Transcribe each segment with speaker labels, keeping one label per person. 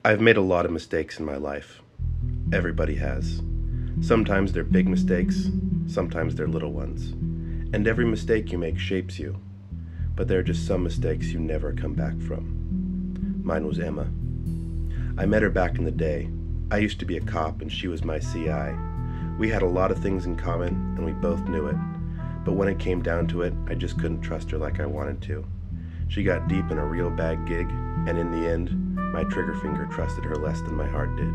Speaker 1: I've made a lot of mistakes in my life. Everybody has. Sometimes they're big mistakes, sometimes they're little ones. And every mistake you make shapes you. But there are just some mistakes you never come back from. Mine was Emma. I met her back in the day. I used to be a cop and she was my CI. We had a lot of things in common and we both knew it. But when it came down to it, I just couldn't trust her like I wanted to. She got deep in a real bad gig, and in the end, my trigger finger trusted her less than my heart did.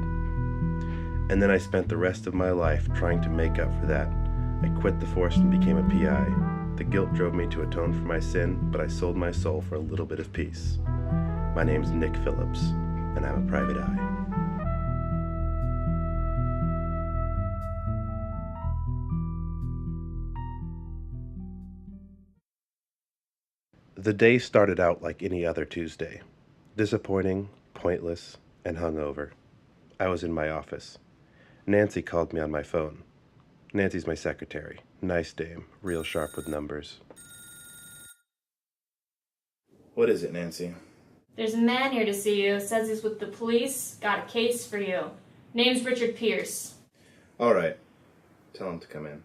Speaker 1: And then I spent the rest of my life trying to make up for that. I quit the force and became a PI. The guilt drove me to atone for my sin, but I sold my soul for a little bit of peace. My name's Nick Phillips, and I'm a private eye. The day started out like any other Tuesday. Disappointing, pointless, and hungover. I was in my office. Nancy called me on my phone. Nancy's my secretary. Nice dame, real sharp with numbers.
Speaker 2: What is it, Nancy?
Speaker 3: There's a man here to see you. Says he's with the police. Got a case for you. Name's Richard Pierce.
Speaker 2: All right. Tell him to come in.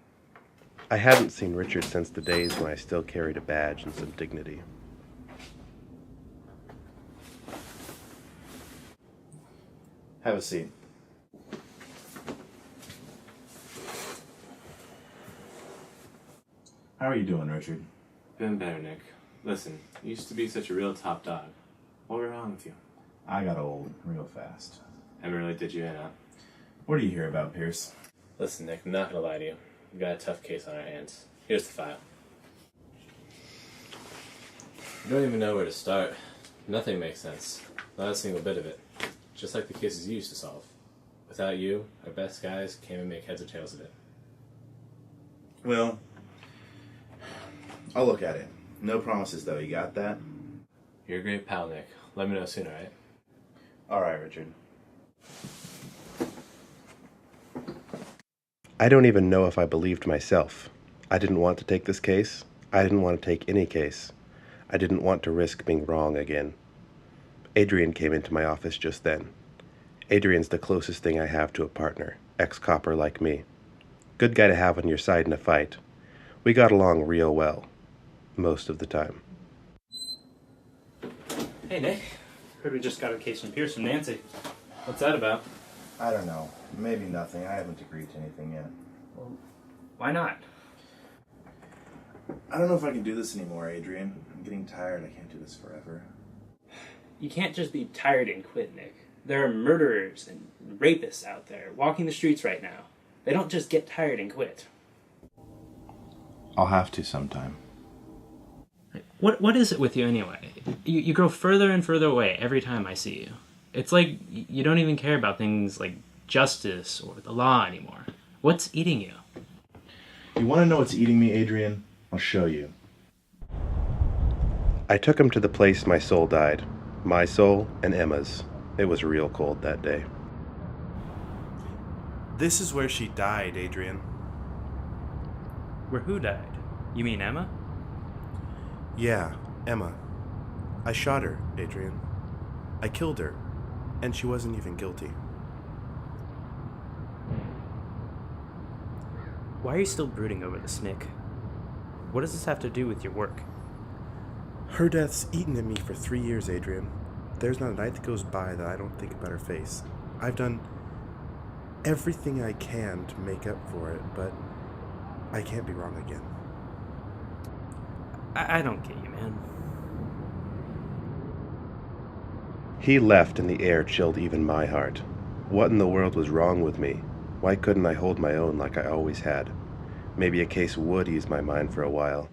Speaker 1: I hadn't seen Richard since the days when I still carried a badge and some dignity.
Speaker 2: Have a seat. How are you doing, Richard?
Speaker 4: Been better, Nick. Listen, you used to be such a real top dog. What went wrong with you?
Speaker 2: I got old real fast.
Speaker 4: Emma really did you in, huh?
Speaker 2: What do you hear about Pierce?
Speaker 4: Listen, Nick, I'm not gonna lie to you. We've got a tough case on our hands. Here's the file. I don't even know where to start. Nothing makes sense. Not a single bit of it. Just like the cases you used to solve. Without you, our best guys can't even make heads or tails of it.
Speaker 2: Well, I'll look at it. No promises, though. You got that?
Speaker 4: You're a great pal, Nick. Let me know soon, alright?
Speaker 2: All right, Richard.
Speaker 1: I don't even know if I believed myself. I didn't want to take this case. I didn't want to take any case. I didn't want to risk being wrong again. Adrian came into my office just then. Adrian's the closest thing I have to a partner, ex-copper like me. Good guy to have on your side in a fight. We got along real well. Most of the time.
Speaker 5: Hey, Nick. Heard we just got a case from Pierce and Nancy. What's that about?
Speaker 2: I don't know. Maybe nothing. I haven't agreed to anything yet.
Speaker 5: Well, why not?
Speaker 2: I don't know if I can do this anymore, Adrian. I'm getting tired. I can't do this forever.
Speaker 5: You can't just be tired and quit, Nick. There are murderers and rapists out there walking the streets right now. They don't just get tired and quit.
Speaker 2: I'll have to sometime.
Speaker 5: What is it with you anyway? You grow further and further away every time I see you. It's like you don't even care about things like justice or the law anymore. What's eating you?
Speaker 2: You want to know what's eating me, Adrian? I'll show you.
Speaker 1: I took him to the place my soul died. My soul and Emma's. It was real cold that day.
Speaker 6: This is where she died, Adrian.
Speaker 5: Where who died? You mean Emma?
Speaker 6: Yeah, Emma. I shot her, Adrian. I killed her, and she wasn't even guilty.
Speaker 7: Why are you still brooding over this, Nick? What does this have to do with your work?
Speaker 6: Her death's eaten at me for 3 years, Adrian. There's not a night that goes by that I don't think about her face. I've done everything I can to make up for it, but I can't be wrong again.
Speaker 7: I don't get you, man.
Speaker 1: He left and the air chilled even my heart. What in the world was wrong with me? Why couldn't I hold my own like I always had? Maybe a case would ease my mind for a while.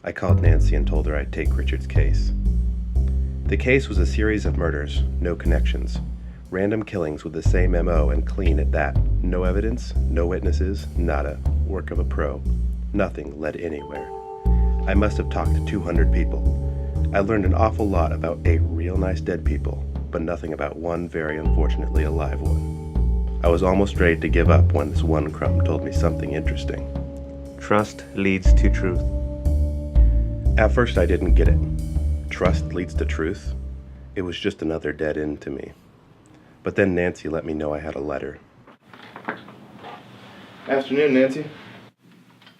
Speaker 1: I called Nancy and told her I'd take Richard's case. The case was a series of murders, no connections. Random killings with the same MO and clean at that. No evidence, no witnesses, nada. Work of a pro. Nothing led anywhere. I must have talked to 200 people. I learned an awful lot about 8 real nice dead people, but nothing about one very unfortunately alive one. I was almost ready to give up when this one crumb told me something interesting. Trust leads to truth. At first I didn't get it. Trust leads to truth? It was just another dead end to me. But then Nancy let me know I had a letter.
Speaker 2: Afternoon, Nancy.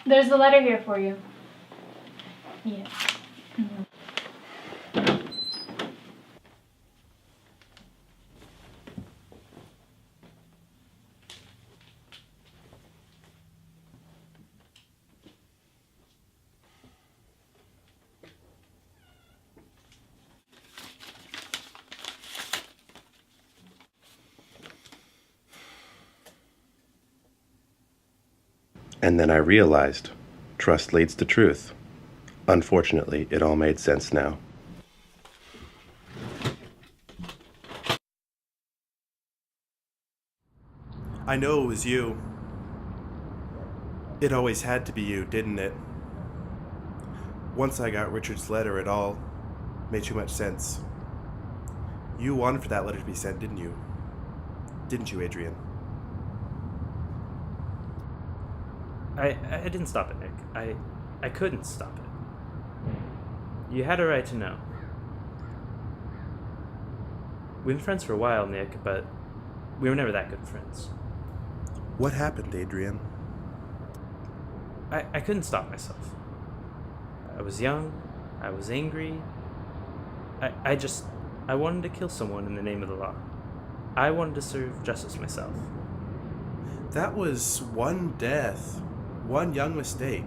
Speaker 3: There's the letter here for you. Yeah.
Speaker 1: And then I realized, trust leads to truth. Unfortunately, it all made sense now.
Speaker 6: I know it was you. It always had to be you, didn't it? Once I got Richard's letter, it all made too much sense. You wanted for that letter to be sent, didn't you? Didn't you, Adrian?
Speaker 7: I didn't stop it, Nick. I couldn't stop it. You had a right to know. We've been friends for a while, Nick, but we were never that good friends.
Speaker 6: What happened, Adrian?
Speaker 7: I couldn't stop myself. I was young. I was angry. I wanted to kill someone in the name of the law. I wanted to serve justice myself.
Speaker 6: That was one death. One young mistake.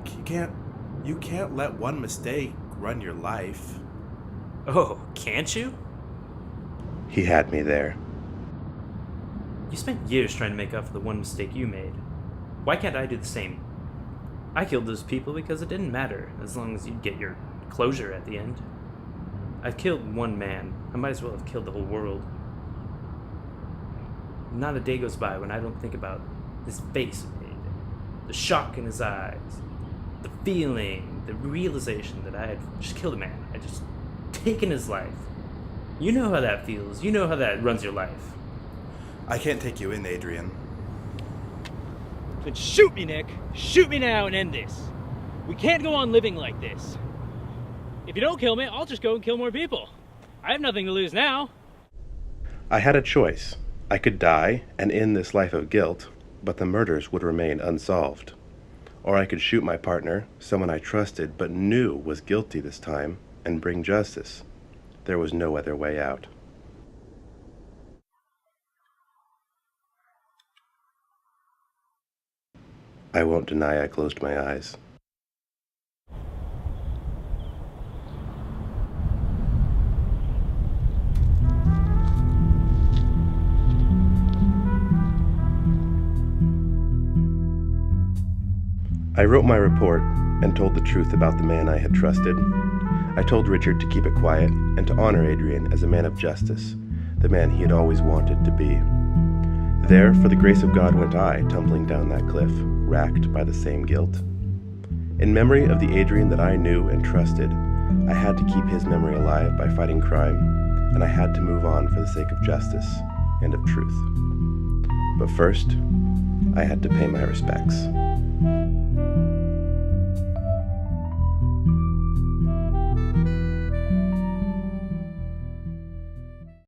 Speaker 6: You can't let one mistake run your life.
Speaker 7: Oh, can't you?
Speaker 1: He had me there.
Speaker 7: You spent years trying to make up for the one mistake you made. Why can't I do the same? I killed those people because it didn't matter, as long as you'd get your closure at the end. I've killed one man. I might as well have killed the whole world. Not a day goes by when I don't think about this face he made. The shock in his eyes. The feeling, the realization that I had just killed a man. I just taken his life. You know how that feels. You know how that runs your life.
Speaker 6: I can't take you in, Adrian.
Speaker 8: Then shoot me, Nick. Shoot me now and end this. We can't go on living like this. If you don't kill me, I'll just go and kill more people. I have nothing to lose now.
Speaker 1: I had a choice. I could die and end this life of guilt, but the murders would remain unsolved. Or I could shoot my partner, someone I trusted but knew was guilty this time, and bring justice. There was no other way out. I won't deny I closed my eyes. I wrote my report and told the truth about the man I had trusted. I told Richard to keep it quiet and to honor Adrian as a man of justice, the man he had always wanted to be. There, for the grace of God, went I, tumbling down that cliff, racked by the same guilt. In memory of the Adrian that I knew and trusted, I had to keep his memory alive by fighting crime, and I had to move on for the sake of justice and of truth. But first, I had to pay my respects.